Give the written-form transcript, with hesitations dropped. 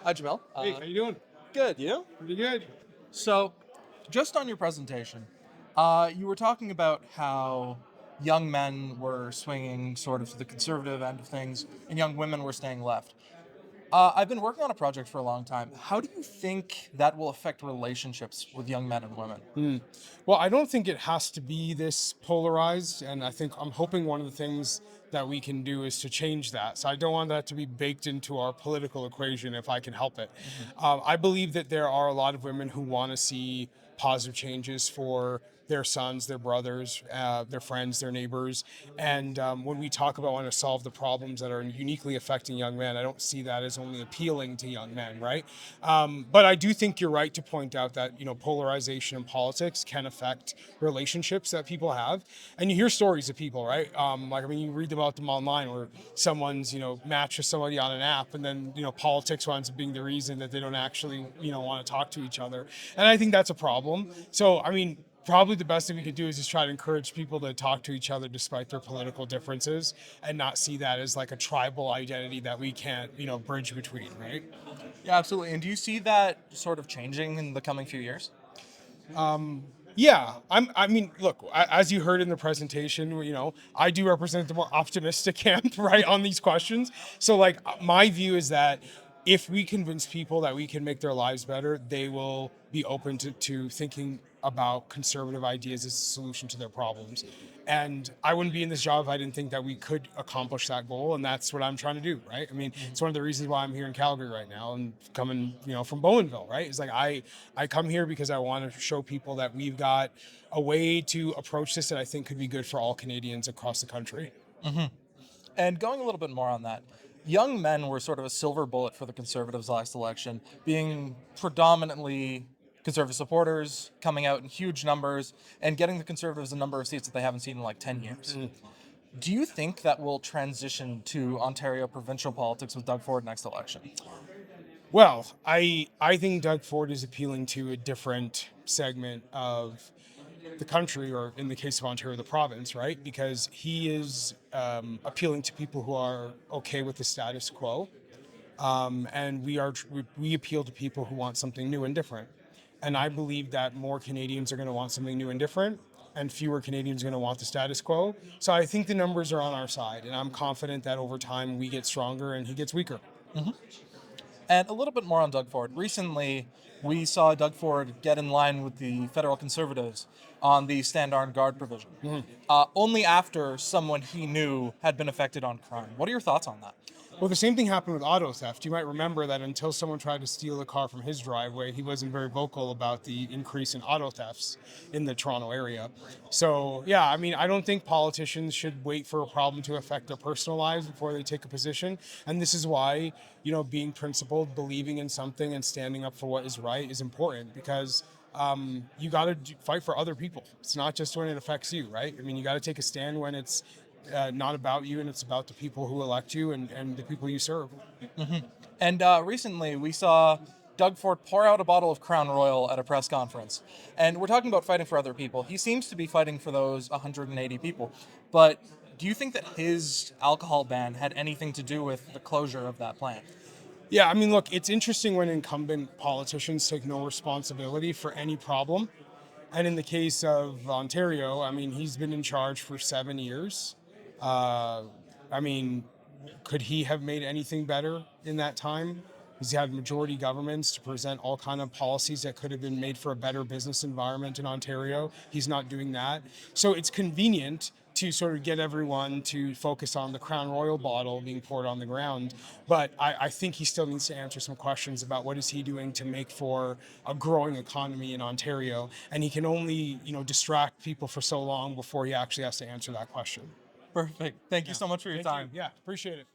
Hi, Jamil. Hey, how you doing? Good. You? Pretty good. So, just on your presentation, you were talking about how young men were swinging sort of to the conservative end of things, and young women were staying left. I've been working on a project for a long time. How do you think that will affect relationships with young men and women? Well, I don't think it has to be this polarized, and I'm hoping one of the things that we can do is to change that. So I don't want that to be baked into our political equation if I can help it. I believe that there are a lot of women who want to see positive changes for their sons, their brothers, their friends, their neighbors. And when we talk about wanting to solve the problems that are uniquely affecting young men, I don't see that as only appealing to young men, right? But I do think you're right to point out that, polarization in politics can affect relationships that people have. And you hear stories of people, right? You read about them online where someone's, matched with somebody on an app, and then, politics winds up being the reason that they don't actually, want to talk to each other. And I think that's a problem. So, probably the best thing we could do is just try to encourage people to talk to each other despite their political differences and not see that as like a tribal identity that we can't, bridge between, right? Yeah, absolutely. And do you see that sort of changing in the coming few years? Yeah, look, as you heard in the presentation, I do represent the more optimistic camp, right, on these questions. So, like, my view is that if we convince people that we can make their lives better, they will be open to thinking about conservative ideas as a solution to their problems. And I wouldn't be in this job if I didn't think that we could accomplish that goal. And that's what I'm trying to do, right? It's one of the reasons why I'm here in Calgary right now and coming, from Bowmanville, right? It's like I come here because I want to show people that we've got a way to approach this that I think could be good for all Canadians across the country. And going a little bit more on that, young men were sort of a silver bullet for the Conservatives last election, being predominantly Conservative supporters, coming out in huge numbers, and getting the Conservatives a number of seats that they haven't seen in like 10 years. Do you think that will transition to Ontario provincial politics with Doug Ford next election? Well, I think Doug Ford is appealing to a different segment of the country, or in the case of Ontario, the province, right? Because he is appealing to people who are okay with the status quo, and we appeal to people who want something new and different. And I believe that more Canadians are going to want something new and different, and fewer Canadians are going to want the status quo. So I think the numbers are on our side, and I'm confident that over time we get stronger and he gets weaker. And a little bit more on Doug Ford. Recently, we saw Doug Ford get in line with the federal Conservatives on the stand armed guard provision, only after someone he knew had been affected on crime. What are your thoughts on that? Well, the same thing happened with auto theft. You might remember that until someone tried to steal a car from his driveway, he wasn't very vocal about the increase in auto thefts in the Toronto area. So, yeah, I don't think politicians should wait for a problem to affect their personal lives before they take a position. And this is why, being principled, believing in something, and standing up for what is right is important, because you got to fight for other people. It's not just when it affects you, right? You got to take a stand when it's not about you and it's about the people who elect you and the people you serve. And recently, we saw Doug Ford pour out a bottle of Crown Royal at a press conference. And we're talking about fighting for other people. He seems to be fighting for those 180 people. But do you think that his alcohol ban had anything to do with the closure of that plant? Yeah, look, it's interesting when incumbent politicians take no responsibility for any problem. And in the case of Ontario, he's been in charge for 7 years. Uh, I mean, could he have made anything better in that time? He's had majority governments to present all kind of policies that could have been made for a better business environment in Ontario. He's not doing that. So it's convenient to sort of get everyone to focus on the Crown Royal bottle being poured on the ground. But I think he still needs to answer some questions about what is he doing to make for a growing economy in Ontario. And he can only, distract people for so long before he actually has to answer that question. Perfect. Thank you so much for your Thank time. you. Yeah, appreciate it.